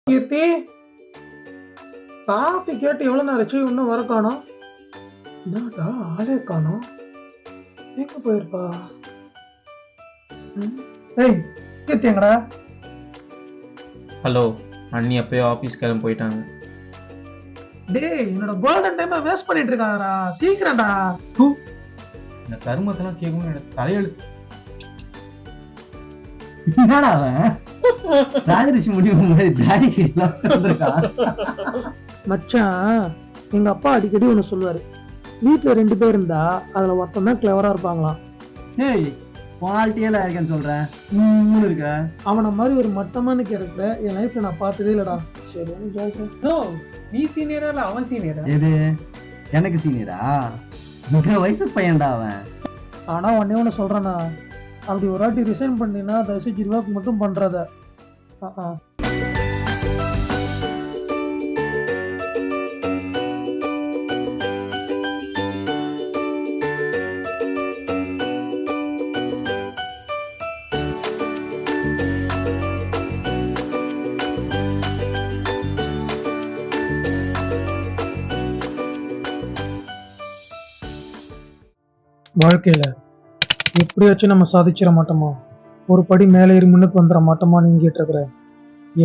கீர்த்தி, coffee கேட்டு எவ்வளவு நேரம் ஆச்சு? இன்னும் வர காணோம். என்னடா ஆளே காணோம். எங்க போயிருப்பா? ஏய் கீர்த்தி எங்கடா? ஹலோ, அண்ணி அப்பயே ஆஃபீஸ் கிளம்பி போயிட்டாங்க. டேய் என்னோட கோல்டன் டைமை வேஸ்ட் பண்ணிட்டு இருக்காங்கடா. சீக்கிரம்டா. இந்த கருமத்தெல்லாம் கேட்கணும் எனக்கு தலையெழுத்து. என்னடா அவன் ராஜரிஷி முடிவு மாதிரி தாடி வந்திருக்கான். மச்சான், எங்க அப்பா அடிக்கடி ஒண்ணு சொல்லுவாரு, வீட்டுல 2 பேர் இருந்தா அதுல ஒருத்தன் தான் கிளவரா இருப்பாங்களாம். ஏய் குவாலிட்டியெல்லாம் இருக்கேன்னு சொல்றேன் இருக்க. அவனை மாதிரி ஒரு மட்டமான கேரக்டர் என் லைஃப்ல நான் பார்த்ததே இல்லடா. சரி சொல்றேன். நீ சீனியரா இல்ல அவன் சீனியரா? எது எனக்கு சீனியரா? இந்த வயசு பையன்டா அவன். ஆனா ஒன்னே ஒண்ணு சொல்றேன்னா, அப்படி ஒரு வாட்டி ரிசைன் பண்ணினா தயவுசெய்து ரிவாக் மட்டும் பண்றத. வாழ்க்கையில எப்படியாச்சும் நம்ம சாதிச்சிட மாட்டோமா, ஒரு படி மேலே ஏறி முன்னுக்கு வந்துட மாட்டோமா நீங்கிட்டு இருக்கிற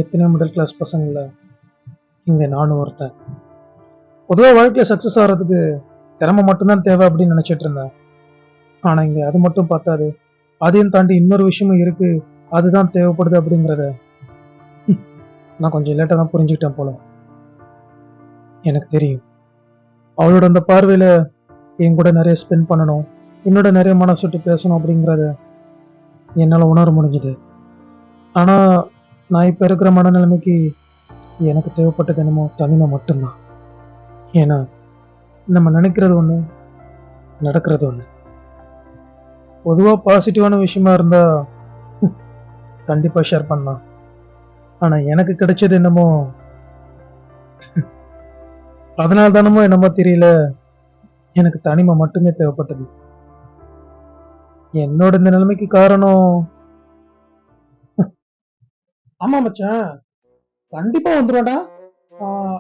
எத்தனை மிடில் கிளாஸ் பசங்கள இங்க நானும் ஒருத்தன். பொதுவாக வாழ்க்கையை சக்சஸ் ஆகிறதுக்கு திறமை மட்டும்தான் தேவை அப்படின்னு நினைச்சிட்டு இருந்தேன். ஆனா இங்க அது மட்டும் பார்த்தாது, அதையும் தாண்டி இன்னொரு விஷயமும் இருக்கு, அதுதான் தேவைப்படுது அப்படிங்கிறத நான் கொஞ்சம் லேட்டாக தான் புரிஞ்சுக்கிட்டேன் போல. எனக்கு தெரியும் அவளோட அந்த பார்வையில என் கூட நிறைய ஸ்பெண்ட் பண்ணணும், என்னோட நிறைய மனசு விட்டு பேசணும் அப்படிங்கிறத என்னால் உணர முடிஞ்சுது. ஆனால் நான் இப்போ இருக்கிற மனநிலைமைக்கு எனக்கு தேவைப்பட்டது என்னமோ தனிமை மட்டும்தான். ஏன்னா நம்ம நினைக்கிறது ஒன்று, நடக்கிறது ஒன்று. பொதுவாக பாசிட்டிவான விஷயமா இருந்தா கண்டிப்பாக ஷேர் பண்ணலாம். ஆனால் எனக்கு கிடைச்சது என்னமோ அதனால தானமோ என்னமோ தெரியல, எனக்கு தனிமை மட்டுமே தேவைப்பட்டது. என்னோட இந்த நிலைமைக்கு காரணம் ஆமா மச்சான், கண்டிப்பா வந்துருவாடா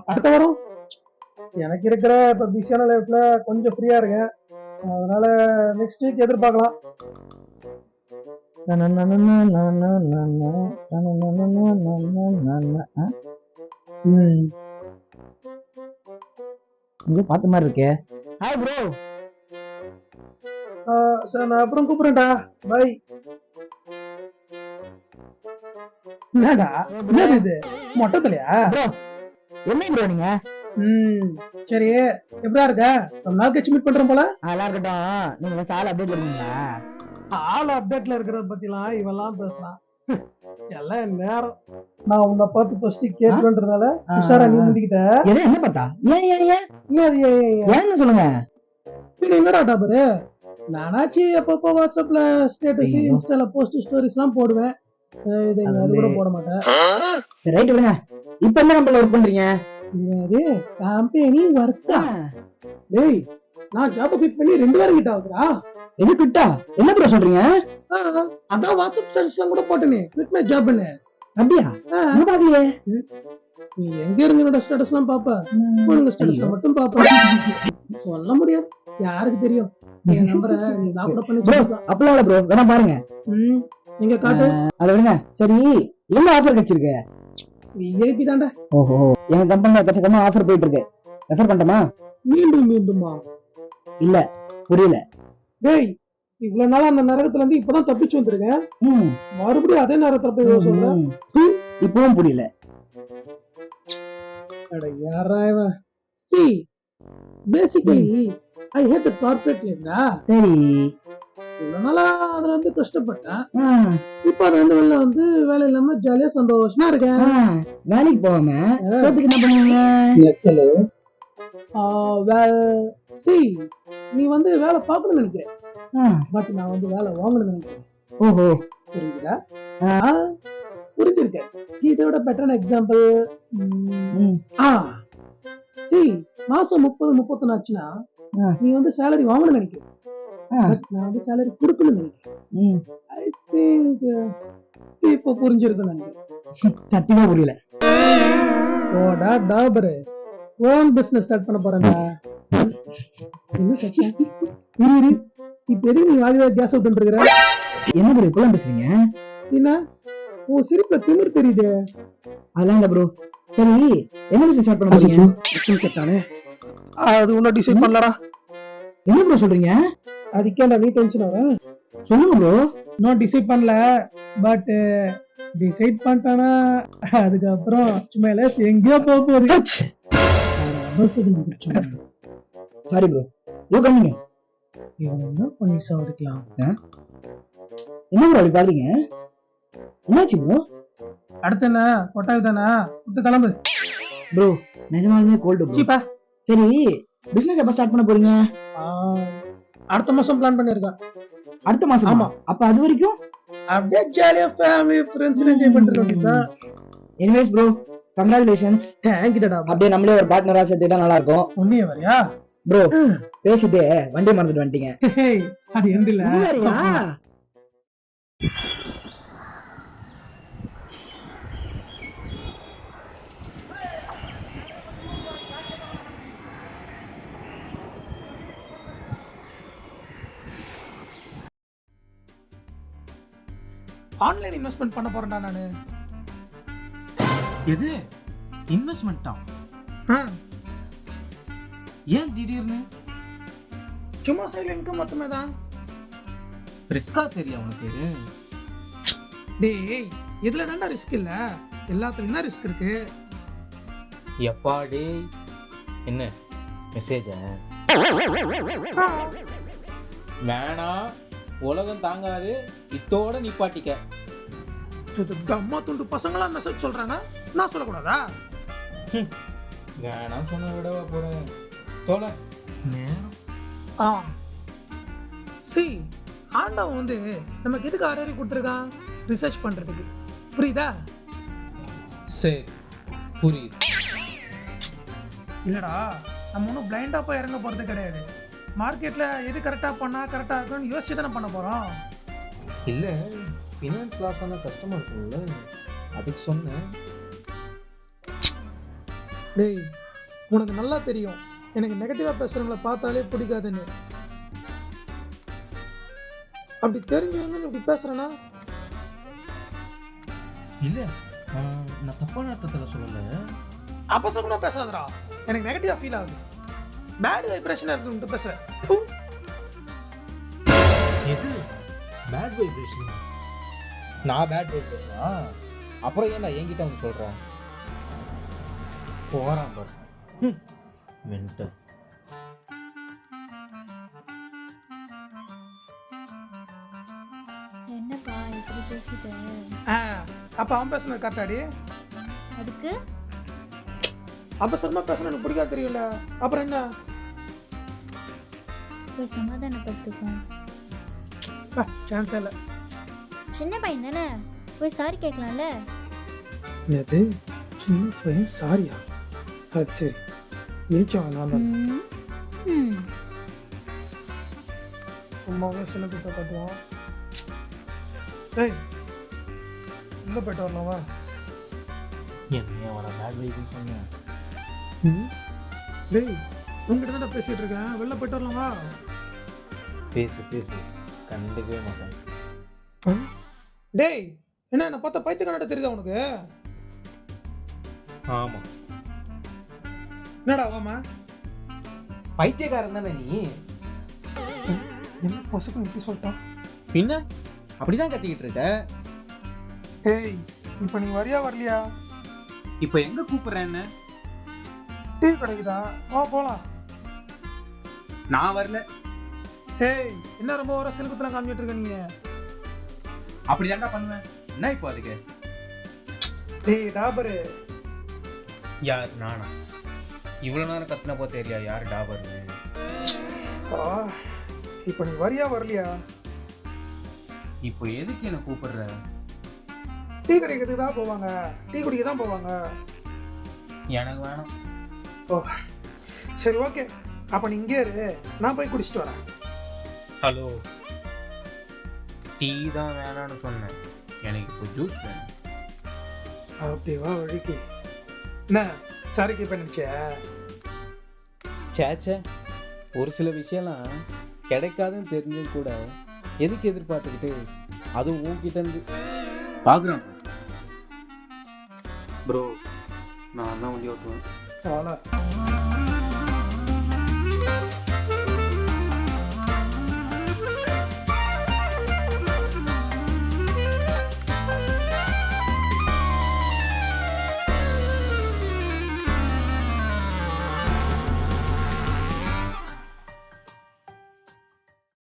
அடுத்த வாரம். எனக்கு இருக்கிற இப்ப பிஸியான லைஃப்ல கொஞ்சம் ஃப்ரீயா இருக்கேன், அதனால நெக்ஸ்ட் வீக் எதிர்பார்க்கலாம். பார்த்த மாதிரி இருக்கே. Hi bro. சார் நான் அப்புறம் கூப்பிடுறேன்டா, பை. என்னடா என்னது இது, மொட்டத்திலையா? என்ன ப்ரோ நீங்க? சரி எப்படா இருக்க? ரொம்ப நாள் கழிச்சு மீட் பண்றோம் போல. நல்லா இருக்கட்டும், நீங்க ஃபர்ஸ்ட் ஆல் அப்டேட் பண்ணுவீங்களா? ஆல் அப்டேட்ல இருக்கிறத பத்திலாம் இவெல்லாம் பேசலாம், எல்லாம் நேரம். நான் உன்னை பார்த்து ஃபர்ஸ்ட் கேட்கறதுனால உஷாரா நீ முடிக்கிட்ட. எது என்ன பார்த்தா? ஏன் ஏன் ஏன் ஏன்னு சொல்லுங்க. என்னடா டாபரு, நானாச்சு அப்பப்போ வாட்ஸ்அப்ல ஸ்டேட்டஸ் இன்ஸ்டால போஸ்ட் ஸ்டோரிஸ்லாம் போடுவேன், இது அது கூட போட மாட்டேன். சரி ரைட் விடுங்க. இப்போ என்ன கம்பெனில ஒர்க் பண்றீங்க? இது கம்பெனி ஒர்க்கா? டேய் நான் ஜாப் குவிட் பண்ணி 2 வாரம் கிட்ட ஆகுதுடா. எது கிட்டா? என்ன ப்ரோ சொல்றீங்க? அதான் வாட்ஸ்அப் ஸ்டேட்டஸ்லாம் கூட போட்டேனே, குவிட் மை ஜாப்னு. அப்படியா? நான் பாக்கலையே. நீ எங்க இருந்து என்னோட ஸ்டேட்டஸ்லாம் பாப்ப? உங்க ஸ்டேட்டஸ்ல மட்டும் பாப்ப. சொல்ல முடியாது, யாருக்கு தெரியும்? என் நம்பரை நான் கூட பண்ணி அப்பலாம் இல்ல ப்ரோ, வேணா பாருங்க. நீங்க காட்டு. அத விடுங்க. சரி என்ன ஆஃபர் கிடைச்சிருக்கு? விஐபி தான்டா. ஓஹோ, எங்க கம்பெனில எக்கச்சக்கமா ஆஃபர் போயிட்டு இருக்கு, ரெஃபர் பண்ணட்டுமா? மீண்டுமா? இல்ல புரியல. டேய் இவ்வளவு நாளா அந்த நரகத்துல இருந்து இப்பதான் தப்பிச்சு வந்திருக்கேன், மறுபடியும் அதே நேரத்துல போய் சொல்றேன். இப்பவும் புரியல. அட யாரா இவன்? See, basically I hate the corporate life. சரி இவ்வளவு நாளா அதுல வந்து கஷ்டப்பட்டேன், இப்ப அது வந்து வெளில வந்து வேலை இல்லாம ஜாலியா சந்தோஷமா இருக்கேன். வேலைக்கு போகாம சோத்துக்கு என்ன பண்ணுவீங்க? See, நீ வந்து வேலை பார்க்கணும்னு நினைக்கிறேன், பட் நான் வந்து வேலை வாங்கணும்னு நினைக்கிறேன். ஓஹோ புரிஞ்சுதா? புரிஞ்சிருக்கேன். இதோட பெட்டரான எக்ஸாம்பிள், மாசம் 30-31 ஆச்சுன்னா நீ வந்து சேலரி வாங்கணும்னு நினைக்கிறேன், நான் வந்து சேலரி கொடுக்கணும்னு நினைக்கிறேன். ஐ திங்க் இப்ப புரிஞ்சிருக்குன்னு நினைக்கிறேன். சத்தியமா புரியல. ஓடா டாபரு ஓன் பிசினஸ் ஸ்டார்ட் பண்ண போறேன்டா. என்ன சச்சியா இரு இப்ப எதுக்கு நீ வாய் கேஸ் அவுட் பண்ற? என்ன ப்ரோ இப்பெல்லாம் பேசுறீங்க? என்ன உன் சிரிப்புல திமிர் தெரியுது. அதெல்லாம் இல்ல ப்ரோ. சரி என்ன பிசினஸ் ஸ்டார்ட் பண்ண போறீங்க? கேட்டானே அது ஒன்னும் டிசைட் பண்ணலடா. என்ன ப்ரோ சொல்றீங்க? அதுக்கேண்டா நீ டென்ஷன் ஆகுற? சொல்லுங்க ப்ரோ. இன்னும் டிசைட் பண்ணல, பட் டிசைட் பண்ணிட்டானா அதுக்கப்புறம் சும்மா லைஃப் எங்கேயோ போக போகுது. Sorry bro. You coming. இவன் என்ன பண்ணி சாவடிக்கலாம்? என்ன ப்ரோ அப்படி பாக்குறீங்க? என்னாச்சு ப்ரோ? அடுத்து என்ன கொட்டாய் தானே விட்டு கிளம்பு. ப்ரோ நிஜமாலுமே கோல்டு ப்ரோ. சீப்பா. சரி பிசினஸ் எப்ப ஸ்டார்ட் பண்ண போறீங்க? அடுத்த மாசம் பிளான் பண்ணிருக்கேன். அடுத்த மாசம்? ஆமா. அப்ப அது வரைக்கும் அப்படியே ஜாலியா ஃபேமிலி ஃப்ரெண்ட்ஸ் என்ஜாய் பண்ணிட்டு இருக்கோம். Anyways bro congratulations. தேங்க்யூடா. அப்படியே நம்மளே ஒரு பார்ட்னரா சேர்த்துக்கிட்டா நல்லா இருக்கும். உன்னைய வரியா ப்ரோ? பேசிட்டு வண்டி மறந்துட்டு வந்துட்டீங்க. அது எண்டில வேறயா? ஆன்லைன் இன்வெஸ்ட்மெண்ட் பண்ண போறேன்டா நானு. எது இன்வெஸ்ட்மெண்ட்டா? ஏன் திடீர்னு? சும்மா சைடுல இன்கம் மட்டுமே தான். ரிஸ்கா தெரியும் உனக்கு? டேய் எதுல தான்டா ரிஸ்க் இல்ல, எல்லாத்துலயும் தான் ரிஸ்க் இருக்கு. எப்பா டேய் என்ன மெசேஜா? வேணாம், உலகம் தாங்காது, இத்தோட நிப்பாட்டிக்க. அம்மா துண்டு பசங்களாம் மெசேஜ் சொல்றாங்க, நான் சொல்லக்கூடாதா? வேணாம் சொன்ன விடவா போறேன் தோல நேரம். சி ஆண்டவன் வந்து நமக்கு எதுக்கு அரையறி கொடுத்துருக்கான்? ரிசர்ச் பண்றதுக்கு. புரியுதா? சரி புரியுது. இல்லடா நம்ம ஒன்றும் பிளைண்டா போய் இறங்க போறது கிடையாது. மார்க்கெட்ல எது கரெக்டா பண்ணா கரெக்டா இருக்கும்னு யோசிச்சு தானே பண்ண போறோம். இல்ல ஃபினான்ஸ் லாஸ் ஆனா கஷ்டமா இருக்கும்ல, அதுக்கு சொன்னேன். டேய் உனக்கு நல்லா தெரியும் எனக்கு நெகட்டிவா பேசுறவங்கள பார்த்தாலே பிடிக்காதுன்னு. அப்படி தெரிஞ்சிருந்து இப்படி பேசுறேன்னா? இல்ல நான் தப்பான அர்த்தத்துல சொல்லல. அபசகுணா பேசாதடா, எனக்கு நெகட்டிவா ஃபீல் ஆகுது. பேட் வைப்ரேஷனா இருக்குன்னு பேசுறேன். எது பேட் வைப்ரேஷன்? நான் பேட் வைப்ரேஷனா? அப்புறம் ஏன் என்கிட்ட வந்து சொல்றேன்? போறான் பாரு மென்டல். என்னப்பா இப்படி பேசிட்ட? அப்ப அவன் பேசுனது கரெக்டாடி? அதுக்கு அபசகுணா பேசுனா எனக்கு பிடிக்காது தெரியும்ல, அப்புறம் என்ன? போய் சமாதானப்படுத்துக்கோ. சான்ஸ் இல்லை. சின்ன பையன் தானே, போய் சாரி கேட்கலாம்ல. எது சின்ன பையன் சாரியா? அது சரி, இழிச்சவன் நான் தான். சும்மாவே சின்ன பிள்ளை காட்டுவான். டேய் உள்ள போயிட்டு வரலாமா? என்ன வர பேட் வைப்ரேஷன் சொன்னேன். டேய் உங்ககிட்ட தான் பேசிட்டு இருக்கேன், வெளில போயிட்டு வரலாமா? பேசு பேசு, கண்டுக்கவே மாட்டேன். டேய் என்ன பார்த்தா பைத்தியக்காரட்ட தெரியுதா உனக்கு? ஆமா. என்னடா ஆமா? பைத்தியக்காரன் தானே நீ? என்ன பசுக்கு இப்படி சொல்லிட்டான்? பின்ன அப்படிதான் கத்திக்கிட்டு இருக்க. ஏய் இப்போ நீ வரியா வரலையா? இப்போ எங்க கூப்பிடுறேன்? என்ன டீ கிடைக்குதா? வா போலாம். நான் வரல. ஏய் என்ன ரொம்ப வர செல்வத்தெல்லாம் காமிச்சிட்டு இருக்க நீங்க? அப்படிதான்டா பண்ணுவேன். என்ன இப்போ அதுக்கு? டேய் டாபரு. யார் நானா? இவ்வளவு நேரம் கத்துன போ தெரியலையா யார் டாபர்னு? இப்போ நீ வரியா வரலையா? இப்போ எதுக்கு என்ன கூப்பிடுற? டீ கிடைக்கிறதுக்கு தான் போவாங்க, டீ குடிக்க தான் போவாங்க. எனக்கு வேணாம். ஓ சரி ஓகே, அப்போ நீ இங்கே இரு, நான் போய் குடிச்சிட்டு வரேன். ஹலோ, டீ தான் வேணான்னு சொன்னேன், எனக்கு இப்போ ஜூஸ் வேணும். அப்படியே வா வழிக்கு. என்ன சாரி கேட்ப நினைச்ச? சேச்சே, ஒரு சில விஷயம்லாம் கிடைக்காதுன்னு தெரிஞ்சும் கூட எதுக்கு எதிர்பார்த்துக்கிட்டு, அதுவும் உன்கிட்ட இருந்து. பார்க்குறேன் ப்ரோ, நான் தான் வண்டி ஓட்டுவேன். வாடா.